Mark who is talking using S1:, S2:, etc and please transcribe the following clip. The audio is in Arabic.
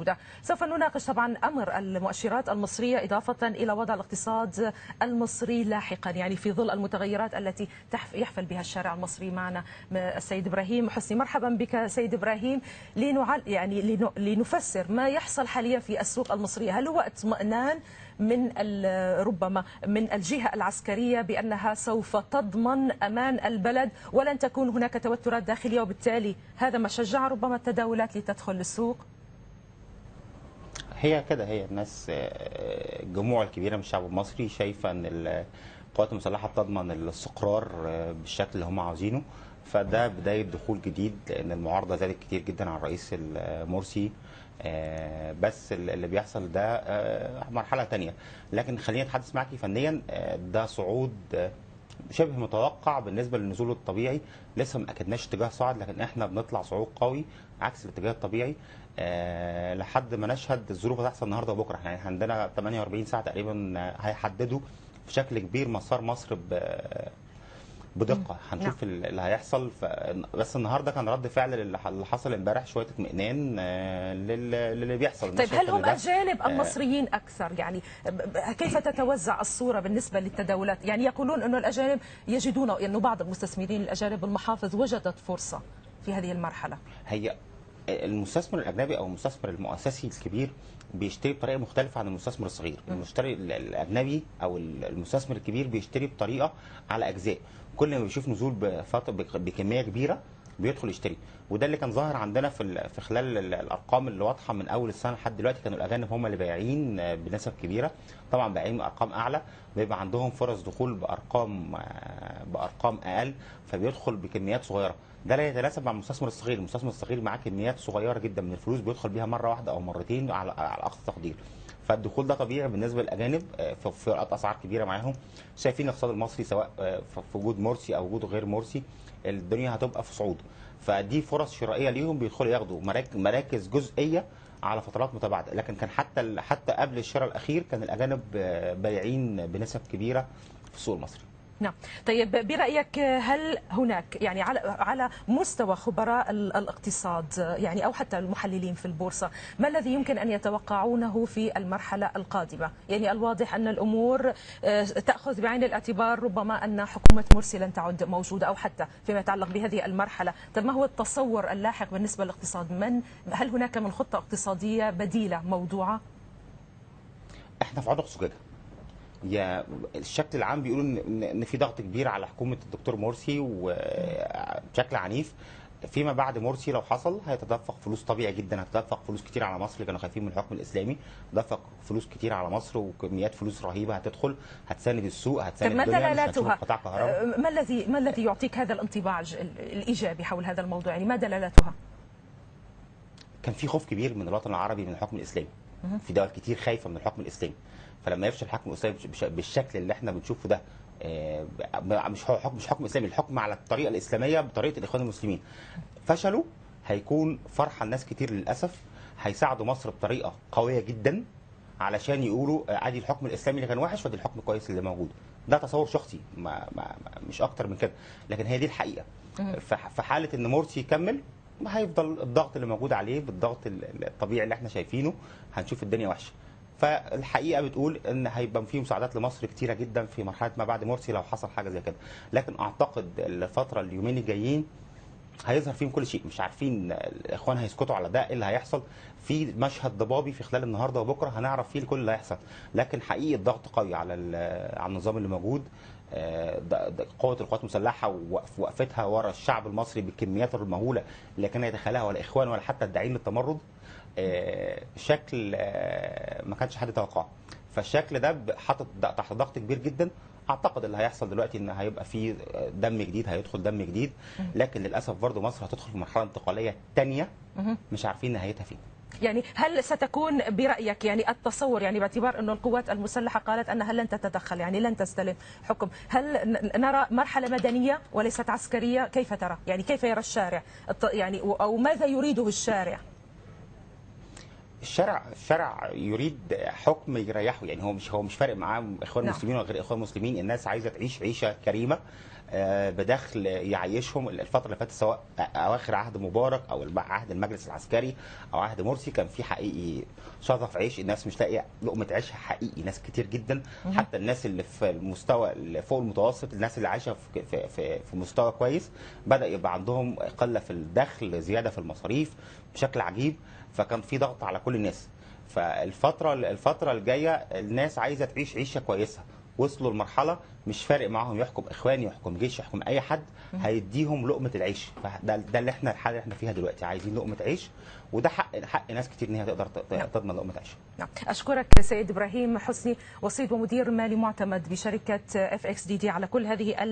S1: موجودة. سوف نناقش طبعا أمر المؤشرات المصرية إضافة إلى وضع الاقتصاد المصري لاحقا، يعني في ظل المتغيرات التي يحفل بها الشارع المصري. معنا السيد إبراهيم حسني. مرحبا بك سيد إبراهيم. يعني لنفسر ما يحصل حاليا في السوق المصرية. هل هو اطمئنان من ربما من الجهة العسكرية بأنها سوف تضمن أمان البلد ولن تكون هناك توترات داخلية، وبالتالي هذا ما شجع ربما التداولات لتدخل للسوق؟
S2: هي كده، هي الناس الجموع الكبيرة من الشعب المصري شايفة أن القوات المسلحة بتضمن الاستقرار بالشكل اللي هم عاوزينه، فده بداية دخول جديد، لأن المعارضة زادت كتير جدا على الرئيس مرسي. بس اللي بيحصل ده مرحلة تانية. لكن خلينا نتحدث معاكي فنيا، ده صعود شبه متوقع بالنسبة للنزول الطبيعي. لسه ما أكدناش اتجاه صاعد، لكن احنا بنطلع صعود قوي عكس الاتجاه الطبيعي لحد ما نشهد الظروف هتحصل النهارده وبكره. احنا عندنا 48 ساعة تقريبا هيحددوا بشكل كبير مسار مصر بدقه. هنشوف اللي هيحصل. بس النهارده كان رد فعل اللي حصل امبارح شويه اطمئنان للي بيحصل.
S1: طيب هل هم اجانب ام مصريين اكثر؟ يعني كيف تتوزع الصوره بالنسبه للتداولات؟ يعني يقولون انه الاجانب يجدون، انه بعض المستثمرين الاجانب المحافظ وجدت فرصه في هذه المرحله.
S2: هي المستثمر الاجنبي او المستثمر المؤسسي الكبير بيشتري بطريقه مختلفه عن المستثمر الصغير. المشتري الاجنبي او المستثمر الكبير بيشتري بطريقه على اجزاء، كل ما بيشوف نزول بكميه كبيره بيدخل يشتري. وده اللي كان ظاهر عندنا في خلال الارقام اللي واضحه من اول السنه لحد دلوقتي. كانوا الاجانب هم اللي بايعين بنسب كبيره، طبعا بايعين بارقام اعلى، بيبقى عندهم فرص دخول بارقام اقل، فبيدخل بكميات صغيره. ده لا يتناسب مع المستثمر الصغير. المستثمر الصغير معاه كميات صغيره جدا من الفلوس، بيدخل بيها مره واحده او مرتين على اقصى تقدير. فالدخول ده طبيعي بالنسبه للاجانب في فئات اسعار كبيره معاهم. شايفين الاقتصاد المصري سواء في وجود مرسي او وجود غير مرسي الدنيا هتبقى في صعود، فدي فرص شرائيه ليهم، بيدخلوا ياخدوا مراكز جزئيه على فترات متباعده. لكن كان حتى قبل الشراء الاخير كان الاجانب بايعين بنسب كبيره في السوق المصري.
S1: نعم. طيب برأيك هل هناك يعني على مستوى خبراء الاقتصاد يعني أو حتى المحللين في البورصة ما الذي يمكن أن يتوقعونه في المرحلة القادمة؟ يعني الواضح أن الأمور تأخذ بعين الاعتبار ربما أن حكومة مرسي لن تعد موجودة، أو حتى فيما يتعلق بهذه المرحلة. طيب ما هو التصور اللاحق بالنسبة للاقتصاد؟ هل هناك من خطة اقتصادية بديلة موضوعة؟
S2: احنا في عنق زجاجة. يا الشكل العام بيقولوا ان في ضغط كبير على حكومه الدكتور مرسي وبشكل عنيف. فيما بعد مرسي لو حصل هيتدفق فلوس طبيعي جدا، هتدفق فلوس كتير على مصر اللي كانوا خايفين من الحكم الاسلامي، دفق فلوس كتير على مصر وكميات فلوس رهيبه هتدخل، هتساند السوق، هتساند الدنيا، مش هنشوف قطاع كهرباء.
S1: ما الذي يعطيك هذا الانطباع الايجابي حول هذا الموضوع؟ يعني ما دلالاتها؟
S2: كان في خوف كبير من الوطن العربي من الحكم الاسلامي. في دول كتير خايفه من الحكم الاسلامي، فلما يفشل الحكم الاسلامي بالشكل اللي احنا بنشوفه ده، مش حكم اسلامي، الحكم على الطريقه الاسلاميه بطريقه الاخوان المسلمين، فشلوا، هيكون فرحه الناس كتير للاسف. هيساعدوا مصر بطريقه قويه جدا علشان يقولوا ادي الحكم الاسلامي اللي كان وحش وادي الحكم الكويس اللي موجود. ده تصور شخصي مش اكتر من كده، لكن هي دي الحقيقه. في حاله ان مرسي يكمل هيفضل الضغط اللي موجود عليه بالضغط الطبيعي اللي احنا شايفينه، هنشوف الدنيا وحشه. فالحقيقه بتقول ان هيبقى في مساعدات لمصر كتيره جدا في مرحله ما بعد مرسي لو حصل حاجه زي كده. لكن اعتقد الفتره اليومين الجايين هيظهر فيهم كل شيء. مش عارفين الاخوان هيسكتوا على ده، ايه اللي هيحصل. في مشهد ضبابي في خلال النهارده وبكره هنعرف فيه كل اللي هيحصل. لكن حقيقي الضغط قوي على النظام اللي موجود. قوة القوات المسلحة ووقفتها ورا الشعب المصري بالكميات المهولة اللي كان يتخيلها ولا إخوان ولا حتى الداعين للتمرد، شكل ما كانش حد يتوقعه. فالشكل ده حاطط تحت ضغط كبير جدا. اعتقد اللي هيحصل دلوقتي ان هيبقى في دم جديد، هيدخل دم جديد، لكن للاسف برضه مصر هتدخل في مرحله انتقاليه ثانيه مش عارفين نهايتها فين.
S1: يعني هل ستكون برأيك يعني التصور، يعني باعتبار أن القوات المسلحة قالت أنها لن تتدخل، يعني لن تستلم حكم، هل نرى مرحلة مدنية وليست عسكرية؟ كيف ترى؟ يعني كيف يرى الشارع يعني أو ماذا يريده الشارع؟
S2: الشارع يريد حكم يريحه. يعني هو مش فارق معاه اخوان مسلمين ولا غير اخوان مسلمين. الناس عايزه تعيش عيشه كريمه، بدخل يعيشهم. الفتره اللي فاتت سواء اواخر عهد مبارك او عهد المجلس العسكري او عهد مرسي كان في حقيقي شظف عيش، الناس مش لاقيه لقمه عيشها حقيقي، ناس كتير جدا. حتى الناس اللي في المستوى اللي فوق المتوسط، الناس اللي عايشه في مستوى كويس، بدا يبقى عندهم قله في الدخل، زياده في المصاريف بشكل عجيب. فكان في ضغط على كل الناس. فالفتره الجايه الناس عايزه تعيش عيشه كويسه. وصلوا لمرحله مش فارق معاهم يحكم اخوان، يحكم جيش، يحكم اي حد، هيديهم لقمه العيش. فده اللي احنا الحاله اللي احنا فيها دلوقتي، عايزين لقمه عيش، وده حق ناس كتير ان هي تقدر تضمن لقمه عيش.
S1: نعم. اشكرك سيد ابراهيم حسني، وسيط ومدير مالي معتمد بشركه FXDD على كل هذه